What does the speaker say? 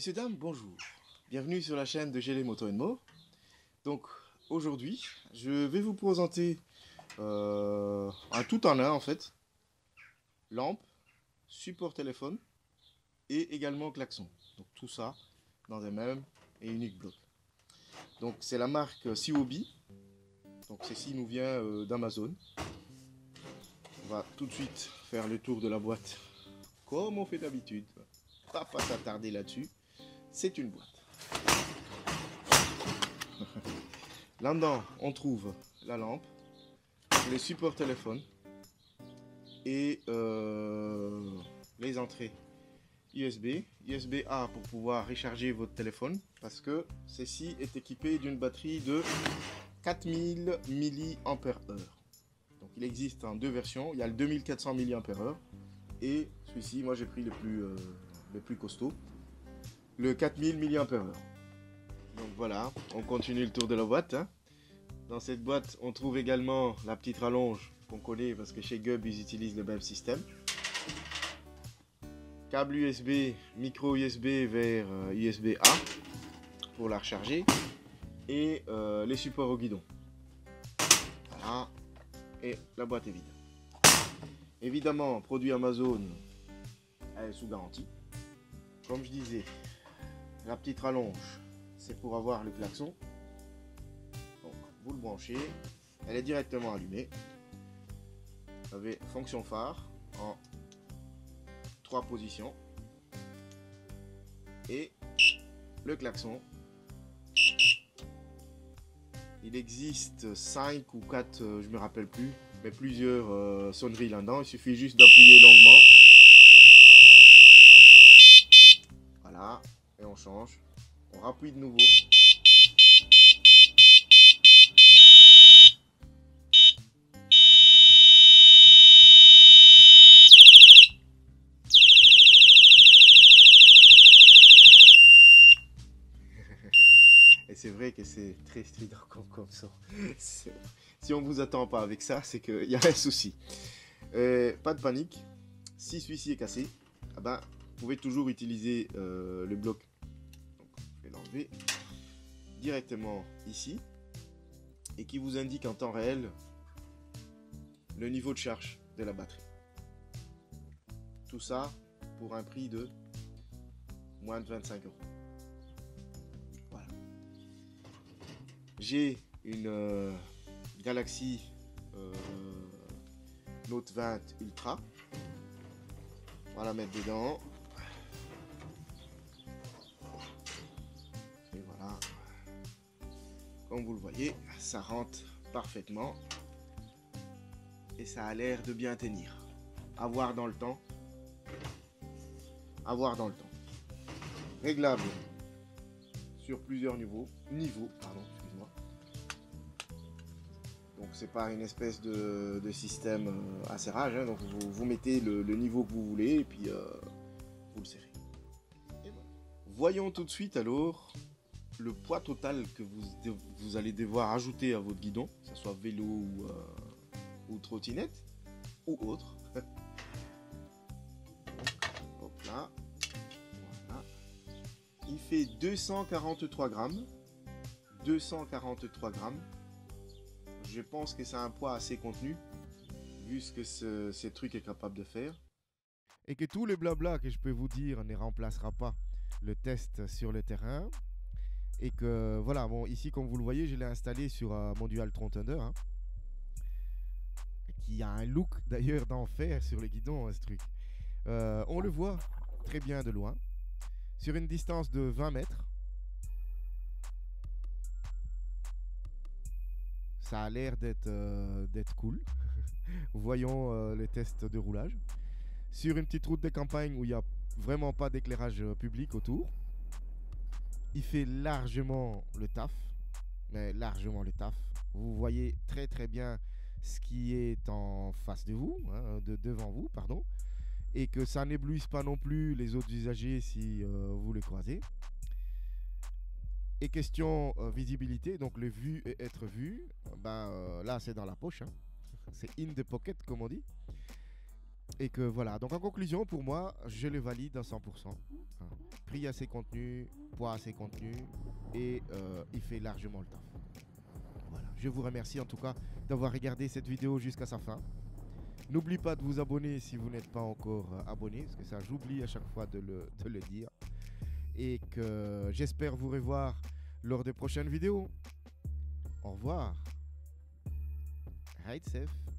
Messieurs, dames, bonjour. Bienvenue sur la chaîne de GL Moto More. Donc, aujourd'hui, je vais vous présenter un tout en un en fait. Lampe, support téléphone et également klaxon. Donc, tout ça dans un même et unique bloc. Donc, c'est la marque Siobi. Donc, ceci nous vient d'Amazon. On va tout de suite faire le tour de la boîte comme on fait d'habitude. Pas s'attarder là-dessus. C'est une boîte. Là-dedans, on trouve la lampe, les supports téléphone et les entrées USB. USB-A pour pouvoir recharger votre téléphone parce que ceci est équipé d'une batterie de 4000 mAh. Donc il existe en deux versions. Il y a le 2400 mAh et celui-ci, moi j'ai pris le plus costaud, le 4000 mAh. Donc voilà, on continue le tour de la boîte. Dans cette boîte, on trouve également la petite rallonge qu'on connaît parce que chez Gub, ils utilisent le même système. Câble USB, micro USB vers USB-A pour la recharger. Et les supports au guidon. Voilà. Et la boîte est vide. Évidemment, produit Amazon, elle est sous garantie. Comme je disais, la petite rallonge, c'est pour avoir le klaxon. Donc, vous le branchez, elle est directement allumée. Vous avez fonction phare en 3 positions. Et le klaxon. Il existe 5 ou 4, je me rappelle plus, mais plusieurs sonneries là-dedans. Il suffit juste d'appuyer longuement. Voilà, et on change. On rappuie de nouveau. Et c'est vrai que c'est très strident comme son. Si on vous attend pas avec ça, c'est qu'il y a un souci. Pas de panique. Si celui-ci est cassé, ah ben, vous pouvez toujours utiliser le bloc. Donc, je vais l'enlever directement ici et qui vous indique en temps réel le niveau de charge de la batterie. Tout ça pour un prix de moins de 25 €. Voilà. J'ai une Galaxy Note 20 Ultra. On va la mettre dedans. Et voilà. Comme vous le voyez, ça rentre parfaitement. Et ça a l'air de bien tenir. À voir dans le temps. À voir dans le temps. Réglable sur plusieurs niveaux. Excuse-moi. Donc c'est pas une espèce de système à serrage. Donc vous mettez le niveau que vous voulez et puis vous le serrez. Et voilà. Voyons tout de suite alors le poids total que vous allez devoir ajouter à votre guidon, que ce soit vélo ou trottinette ou autre. Hop là. Voilà. Il fait 243 grammes. 243 grammes. Je pense que c'est un poids assez contenu, vu ce que ce truc est capable de faire. Et que tout le blabla que je peux vous dire ne remplacera pas le test sur le terrain. Et que voilà, bon, ici comme vous le voyez, je l'ai installé sur mon Dual Tron Thunder. Qui a un look d'ailleurs d'enfer sur le guidon, ce truc. On le voit très bien de loin. Sur une distance de 20 mètres. Ça a l'air d'être cool. Voyons les tests de roulage. Sur une petite route de campagne où il n'y a vraiment pas d'éclairage public autour. Il fait largement le taf. Mais largement le taf. Vous voyez très très bien ce qui est en face de vous, devant vous, pardon. Et que ça n'éblouisse pas non plus les autres usagers si vous les croisez. Et question visibilité, donc le vu et être vu, là c'est dans la poche, c'est in the pocket comme on dit. Et que voilà, donc en conclusion pour moi, je le valide à 100%. prix à ses contenus, poids à ses contenus et il fait largement le taf. Voilà. Je vous remercie en tout cas d'avoir regardé cette vidéo jusqu'à sa fin. N'oubliez pas de vous abonner si vous n'êtes pas encore abonné, parce que ça j'oublie à chaque fois de le dire. Et que j'espère vous revoir lors des prochaines vidéos. Au revoir. Ride safe.